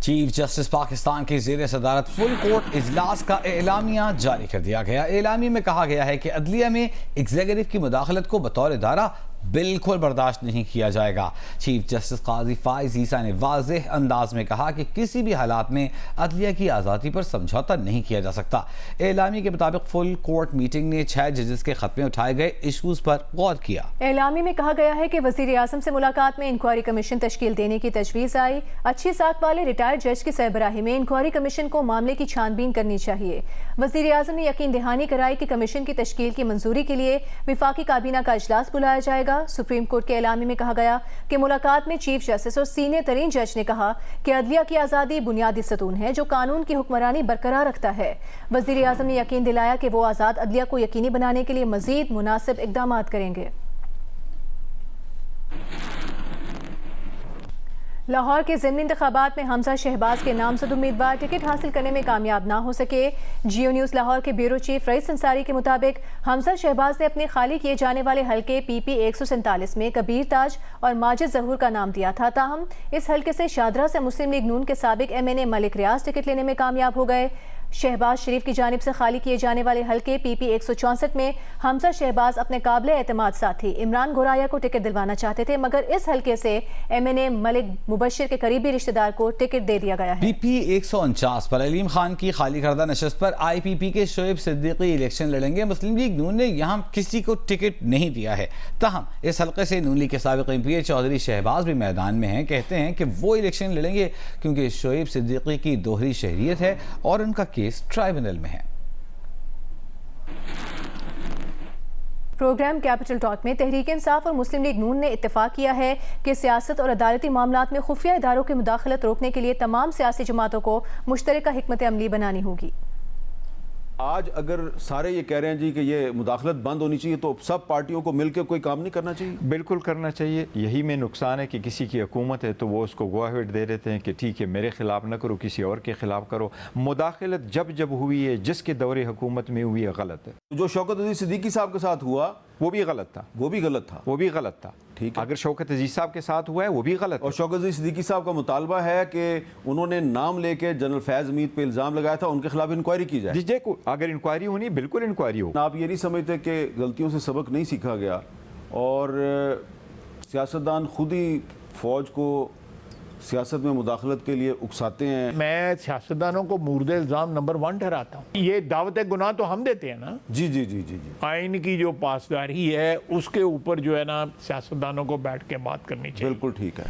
Chief justice Pakistan کی زیر صدارت فل کورٹ اجلاس کا اعلامیہ جاری کر دیا گیا۔ اعلامیے میں کہا گیا ہے کہ عدلیہ میں ایگزیکٹو کی مداخلت کو بطور ادارہ بالکل برداشت نہیں کیا جائے گا۔ چیف جسٹس قاضی فائز عیسیٰ نے واضح انداز میں کہا کہ کسی بھی حالات میں عدلیہ کی آزادی پر سمجھوتہ نہیں کیا جا سکتا۔ اعلامیے کے مطابق فل کورٹ میٹنگ نے 6 ججز کے خط میں اٹھائے گئے ایشوز پر غور کیا۔ اعلامیے میں کہا گیا ہے کہ وزیر اعظم سے ملاقات میں انکوائری کمیشن تشکیل دینے کی تجویز آئی۔ اچھی ساکھ والے ریٹائرڈ جج کی سربراہی میں انکوائری کمیشن کو معاملے کی چھان بین کرنی چاہیے۔ وزیر اعظم نے یقین دہانی کرائی کہ کمیشن کی تشکیل کی منظوری کے لیے وفاقی کابینہ کا اجلاس بلایا جائے گا۔ سپریم کورٹ کے اعلامیے میں کہا گیا کہ ملاقات میں چیف جسٹس اور سینئر ترین جج نے کہا کہ عدلیہ کی آزادی بنیادی ستون ہے جو قانون کی حکمرانی برقرار رکھتا ہے۔ وزیر اعظم نے یقین دلایا کہ وہ آزاد عدلیہ کو یقینی بنانے کے لیے مزید مناسب اقدامات کریں گے۔ لاہور کے ضمنی انتخابات میں حمزہ شہباز کے نامزد امیدوار ٹکٹ حاصل کرنے میں کامیاب نہ ہو سکے۔ جیو نیوز لاہور کے بیورو چیف رئیس انصاری کے مطابق حمزہ شہباز نے اپنے خالی کیے جانے والے حلقے پی پی 147 میں کبیر تاج اور ماجد ظہور کا نام دیا تھا، تاہم اس حلقے سے شاہدرہ سے مسلم لیگ نون کے سابق ایم این اے ملک ریاض ٹکٹ لینے میں کامیاب ہو گئے۔ شہباز شریف کی جانب سے خالی کیے جانے والے حلقے پی پی 164 میں حمزہ شہباز اپنے قابل اعتماد ساتھی عمران گورایا کو ٹکٹ دلوانا چاہتے تھے، مگر اس حلقے سے ایم این اے ملک مبشر کے قریبی رشتہ دار کو ٹکٹ دے دیا گیا ہے۔ پی پی 149 پر علیم خان کی خالی کردہ نشست پر آئی پی پی کے شعیب صدیقی الیکشن لڑیں گے۔ مسلم لیگ نون نے یہاں کسی کو ٹکٹ نہیں دیا ہے، تاہم اس حلقے سے نون لیگ کے سابق ایم پی اے چودھری شہباز بھی میدان میں ہیں۔ کہتے ہیں کہ وہ الیکشن لڑیں گے کیونکہ شعیب صدیقی کی دوہری شہریت ہے اور ان کا کیس ٹرائبونل میں ہے۔ پروگرام کیپٹل ٹاک میں تحریک انصاف اور مسلم لیگ نون نے اتفاق کیا ہے کہ سیاست اور عدالتی معاملات میں خفیہ اداروں کی مداخلت روکنے کے لیے تمام سیاسی جماعتوں کو مشترکہ حکمت عملی بنانی ہوگی۔ آج اگر سارے یہ کہہ رہے ہیں جی کہ یہ مداخلت بند ہونی چاہیے تو سب پارٹیوں کو مل کے کوئی کام نہیں کرنا چاہیے؟ بالکل کرنا چاہیے۔ یہی میں نقصان ہے کہ کسی کی حکومت ہے تو وہ اس کو گو اہیڈ دے دیتے ہیں کہ ٹھیک ہے میرے خلاف نہ کرو، کسی اور کے خلاف کرو۔ مداخلت جب ہوئی ہے، جس کے دور حکومت میں ہوئی ہے، غلط ہے۔ جو شوکت عزیز صدیقی صاحب کے ساتھ ہوا وہ بھی غلط تھا، وہ بھی غلط تھا، وہ بھی غلط تھا۔ ٹھیک ہے، اگر شوکت عزیز صاحب کے ساتھ ہوا ہے وہ بھی غلط ہے۔ اور شوکت عزیز صدیقی صاحب کا مطالبہ ہے کہ انہوں نے نام لے کے جنرل فیض حمید پہ الزام لگایا تھا، ان کے خلاف انکوائری کی جائے۔ جی دیکھو، اگر انکوائری ہونی بالکل انکوائری ہو۔ آپ یہ نہیں سمجھتے کہ غلطیوں سے سبق نہیں سیکھا گیا اور سیاستدان خود ہی فوج کو سیاست میں مداخلت کے لیے اکساتے ہیں؟ میں سیاستدانوں کو مورد الزام نمبر 1 ٹھہراتا ہوں۔ یہ دعوت گناہ تو ہم دیتے ہیں نا۔ جی جی جی جی جی آئین کی جو پاسداری ہے اس کے اوپر جو ہے نا سیاستدانوں کو بیٹھ کے بات کرنی چاہیے۔ بالکل ٹھیک ہے۔